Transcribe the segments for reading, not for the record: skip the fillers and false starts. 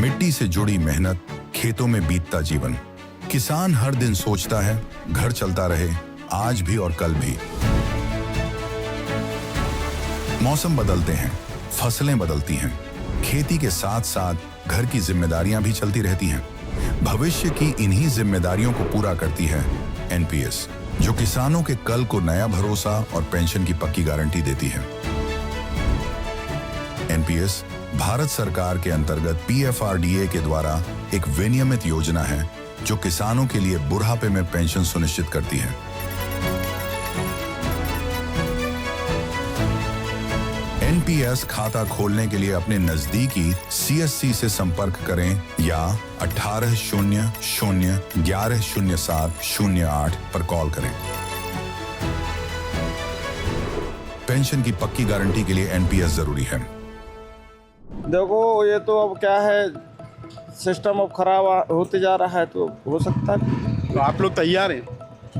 मिट्टी से जुड़ी मेहनत, खेतों में बीतता जीवन। किसान हर दिन सोचता है घर चलता रहे, आज भी और कल भी। मौसम बदलते हैं, फसलें बदलती हैं, खेती के साथ साथ घर की जिम्मेदारियां भी चलती रहती हैं। भविष्य की इन्हीं जिम्मेदारियों को पूरा करती है एनपीएस, जो किसानों के कल को नया भरोसा और पेंशन की पक्की गारंटी देती है। एनपीएस भारत सरकार के अंतर्गत पीएफआरडीए के द्वारा एक विनियमित योजना है जो किसानों के लिए बुढ़ापे में पेंशन सुनिश्चित करती है। एनपीएस खाता खोलने के लिए अपने नजदीकी सीएससी से संपर्क करें या 1800-1107-08 पर कॉल करें। पेंशन की पक्की गारंटी के लिए एनपीएस जरूरी है। देखो, ये तो अब क्या है, सिस्टम अब खराब होते जा रहा है, तो हो सकता है। तो आप लोग तैयार हैं?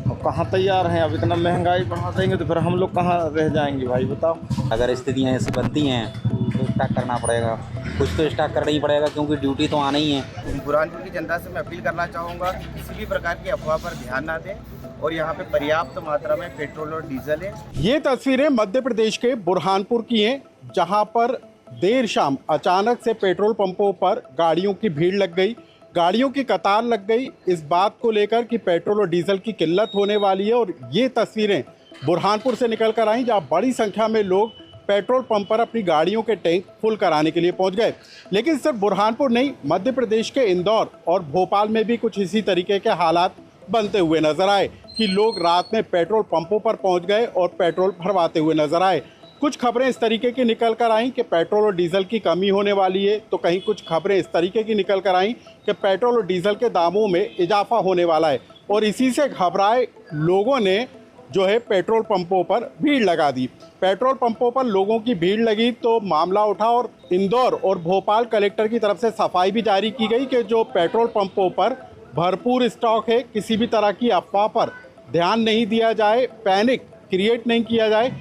अब कहाँ तैयार हैं? अब इतना महंगाई बढ़ा देंगे तो फिर हम लोग कहाँ रह जाएंगे भाई, बताओ। अगर स्थितियाँ ऐसी बनती हैं तो स्टार्ट करना पड़ेगा, कुछ तो स्टार्ट करना ही पड़ेगा, क्योंकि ड्यूटी तो आना ही है। बुरहानपुर की जनता से मैं अपील करना चाहूँगा कि किसी भी प्रकार की अफवाह पर ध्यान ना दें और यहाँ पे पर्याप्त मात्रा में पेट्रोल और डीजल है। ये तस्वीरें मध्य प्रदेश के बुरहानपुर की हैं, जहाँ पर देर शाम अचानक से पेट्रोल पंपों पर गाड़ियों की भीड़ लग गई, गाड़ियों की कतार लग गई, इस बात को लेकर कि पेट्रोल और डीजल की किल्लत होने वाली है। और ये तस्वीरें बुरहानपुर से निकल कर आई, जहाँ बड़ी संख्या में लोग पेट्रोल पंप पर अपनी गाड़ियों के टैंक फुल कराने के लिए पहुंच गए। लेकिन सिर्फ बुरहानपुर नहीं, मध्य प्रदेश के इंदौर और भोपाल में भी कुछ इसी तरीके के हालात बनते हुए नजर आए कि लोग रात में पेट्रोल पंपों पर पहुंच गए और पेट्रोल भरवाते हुए नजर आए। कुछ खबरें इस तरीके की निकल कर आईं कि पेट्रोल और डीजल की कमी होने वाली है, तो कहीं कुछ खबरें इस तरीके की निकल कर आईं कि पेट्रोल और डीजल के दामों में इजाफा होने वाला है। और इसी से घबराए लोगों ने जो है पेट्रोल पंपों पर भीड़ लगा दी। पेट्रोल पंपों पर लोगों की भीड़ लगी तो मामला उठा और इंदौर और भोपाल कलेक्टर की तरफ से सफाई भी जारी की गई कि जो पेट्रोल पंपों पर भरपूर स्टॉक है, किसी भी तरह की अफवाह पर ध्यान नहीं दिया जाए, पैनिक क्रिएट नहीं किया जाए।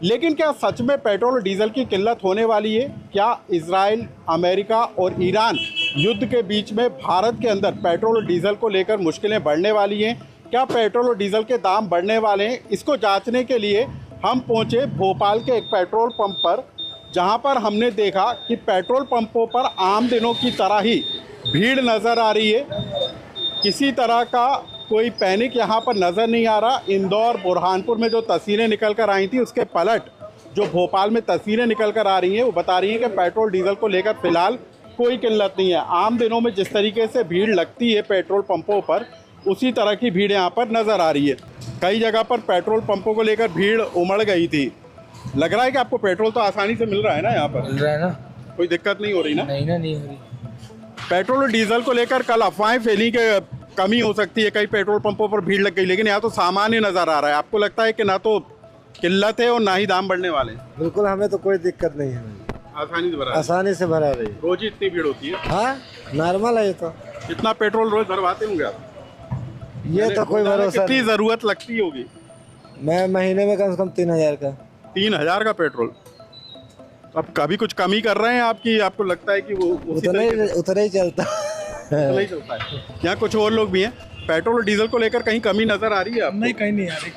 लेकिन क्या सच में पेट्रोल और डीजल की किल्लत होने वाली है? क्या इजराइल, अमेरिका और ईरान युद्ध के बीच में भारत के अंदर पेट्रोल और डीजल को लेकर मुश्किलें बढ़ने वाली हैं? क्या पेट्रोल और डीजल के दाम बढ़ने वाले हैं? इसको जांचने के लिए हम पहुंचे भोपाल के एक पेट्रोल पंप पर, जहां पर हमने देखा कि पेट्रोल पंपों पर आम दिनों की तरह ही भीड़ नज़र आ रही है। किसी तरह का कोई पैनिक यहाँ पर नज़र नहीं आ रहा। इंदौर, बुरहानपुर में जो तस्वीरें निकल कर आई थी, उसके पलट जो भोपाल में तस्वीरें निकल कर आ रही हैं, वो बता रही हैं कि पेट्रोल डीजल को लेकर फिलहाल कोई किल्लत नहीं है। आम दिनों में जिस तरीके से भीड़ लगती है पेट्रोल पंपों पर, उसी तरह की भीड़ यहाँ पर नज़र आ रही है। कई जगह पर पेट्रोल पंपों को लेकर भीड़ उमड़ गई थी। लग रहा है कि आपको पेट्रोल तो आसानी से मिल रहा है ना? यहाँ पर मिल रहा है ना, कोई दिक्कत नहीं हो रही ना? नहीं हो रही। पेट्रोल और डीजल को लेकर कल अफवाहें फैली कि कमी हो सकती है, कई पेट्रोल पंपों पर भीड़ लग गई, लेकिन यहाँ तो सामान्य नज़र आ रहा है। आपको लगता है कि ना तो किल्लत है और ना ही दाम बढ़ने वाले हैं? बिल्कुल, हमें तो कोई दिक्कत नहीं है, आसानी से भरा रही। रोज ही इतनी भीड़ होती है? हाँ, नॉर्मल है ये तो। कितना पेट्रोल रोज भरवाते होंगे आप? ये तो कोई भरोसा कितनी ज़रूरत लगती होगी? मैं महीने में कम से कम 3000 का। 3000 का पेट्रोल? अब कभी कुछ कमी कर रहे हैं आपकी? आपको लगता है कि वो उतना ही चलता नहीं चलता है? यहाँ कुछ और लोग भी हैं। पेट्रोल और डीजल को लेकर कहीं कमी नजर आ रही है आपको? नहीं, कहीं नहीं आ रही।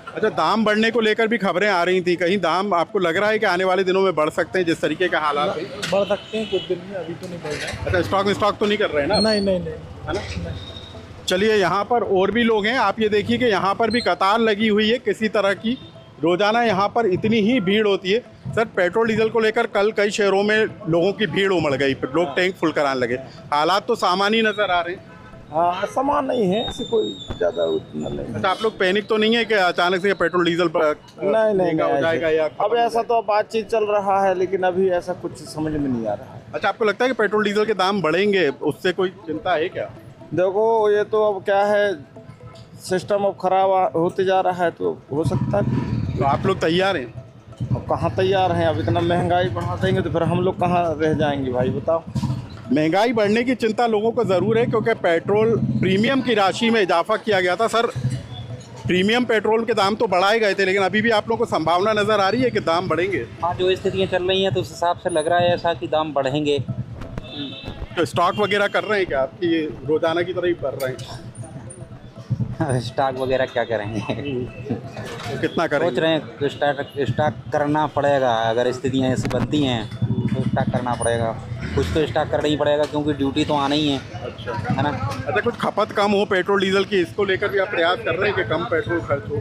अच्छा, दाम बढ़ने को लेकर भी खबरें आ रही थी, कहीं दाम आपको लग रहा है कि आने वाले दिनों में बढ़ सकते हैं जिस तरीके का हालात है? बढ़ सकते हैं कुछ दिन में, अभी तो नहीं बढ़ रहा। अच्छा, स्टॉक तो नहीं कर रहे हैं ना? नहीं है ना? चलिए, यहाँ पर और भी लोग हैं। आप ये देखिए कि यहाँ पर भी कतार लगी हुई है किसी तरह की। रोजाना यहाँ पर इतनी ही भीड़ होती है। सर, पेट्रोल डीजल को लेकर कल कई शहरों में लोगों की भीड़ उमड़ गई, लोग टैंक फुल कराने लगे। हालात तो सामान्य नजर आ रहे हैं। हाँ, सामान नहीं है, ऐसे कोई ज़्यादा उतना नहीं। अच्छा, आप लोग पैनिक तो नहीं है कि अचानक से पेट्रोल डीजल नहीं हो जाएगा? या अब ऐसा तो बातचीत चल रहा है, लेकिन अभी ऐसा कुछ समझ में नहीं आ रहा है। अच्छा, आपको लगता है कि पेट्रोल डीजल के दाम बढ़ेंगे, उससे कोई चिंता है क्या? देखो, ये तो अब क्या है, सिस्टम अब खराब होते जा रहा है, तो हो सकता है। तो आप लोग तैयार हैं? अब कहाँ तैयार हैं? अब इतना महंगाई बढ़ा देंगे तो फिर हम लोग कहाँ रह जाएंगे भाई, बताओ। महंगाई बढ़ने की चिंता लोगों को ज़रूर है, क्योंकि पेट्रोल प्रीमियम की राशि में इजाफा किया गया था। सर, प्रीमियम पेट्रोल के दाम तो बढ़ाए गए थे, लेकिन अभी भी आप लोगों को संभावना नज़र आ रही है कि दाम बढ़ेंगे? हाँ, जो स्थितियाँ चल रही हैं तो उस हिसाब से लग रहा है ऐसा कि दाम बढ़ेंगे। तो स्टॉक वगैरह कर रहे हैं क्या आपकी ये रोजाना की तरह ही कर रहे हैं? स्टॉक वगैरह क्या करेंगे? तो कितना सोच करेंगे? रहे हैं कि स्टॉक करना पड़ेगा। अगर स्थितियाँ ऐसी बनती हैं तो स्टॉक करना पड़ेगा। कुछ तो स्टॉक करना ही पड़ेगा क्योंकि ड्यूटी तो आना ही है, अच्छा है ना। अच्छा, कुछ खपत कम हो पेट्रोल डीजल की, इसको लेकर भी आप प्रयास कर रहे हैं कि कम पेट्रोल खर्च हो?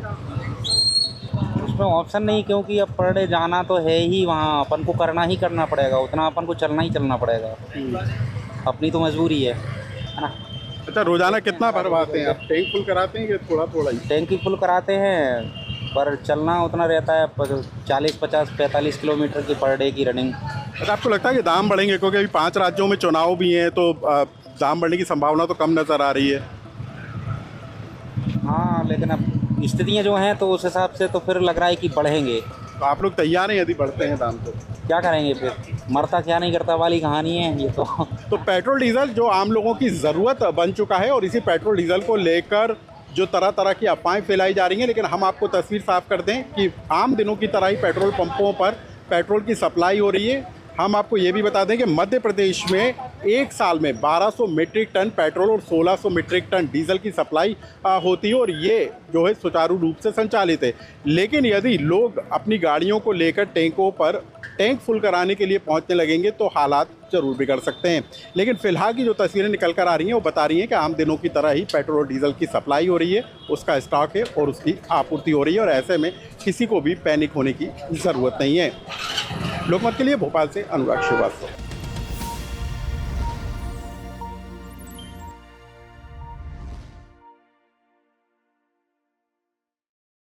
उसमें ऑप्शन नहीं, क्योंकि अब पर डे जाना तो है ही, वहाँ अपन को करना ही करना पड़ेगा, उतना अपन को चलना ही चलना पड़ेगा। अपनी तो मजबूरी है ना। अच्छा, रोजाना कितना भरवाते हैं आप? टैंक फुल कराते हैं कि थोड़ा थोड़ा ही? टैंकी फुल कराते हैं, पर चलना उतना रहता है, 40, 50, 45 किलोमीटर की पर डे की रनिंग। अच्छा, आपको लगता है कि दाम बढ़ेंगे क्योंकि अभी 5 राज्यों में चुनाव भी हैं, तो दाम बढ़ने की संभावना तो कम नज़र आ रही है? हाँ, लेकिन अब स्थितियाँ जो हैं तो उस हिसाब से तो फिर लग रहा है कि बढ़ेंगे। तो आप लोग तैयार हैं यदि बढ़ते हैं दाम तो? क्या करेंगे फिर, मरता क्या नहीं करता वाली कहानी है ये तो। तो पेट्रोल डीजल जो आम लोगों की ज़रूरत बन चुका है, और इसी पेट्रोल डीजल को लेकर जो तरह तरह की अफवाहें फैलाई जा रही हैं, लेकिन हम आपको तस्वीर साफ कर दें कि आम दिनों की तरह ही पेट्रोल पंपों पर पेट्रोल की सप्लाई हो रही है। हम आपको ये भी बता दें कि मध्य प्रदेश में एक साल में 1200 मीट्रिक टन पेट्रोल और 1600 मीट्रिक टन डीजल की सप्लाई होती है, और ये जो है सुचारू रूप से संचालित है। लेकिन यदि लोग अपनी गाड़ियों को लेकर टैंकों पर टैंक फुल कराने के लिए पहुंचने लगेंगे तो हालात जरूर बिगड़ सकते हैं। लेकिन फिलहाल की जो तस्वीरें निकल कर आ रही हैं वो बता रही हैं कि आम दिनों की तरह ही पेट्रोल और डीजल की सप्लाई हो रही है, उसका स्टॉक है और उसकी आपूर्ति हो रही है, और ऐसे में किसी को भी पैनिक होने की ज़रूरत नहीं है। लोकमत के लिए भोपाल से अनुराग श्रीवास्तव।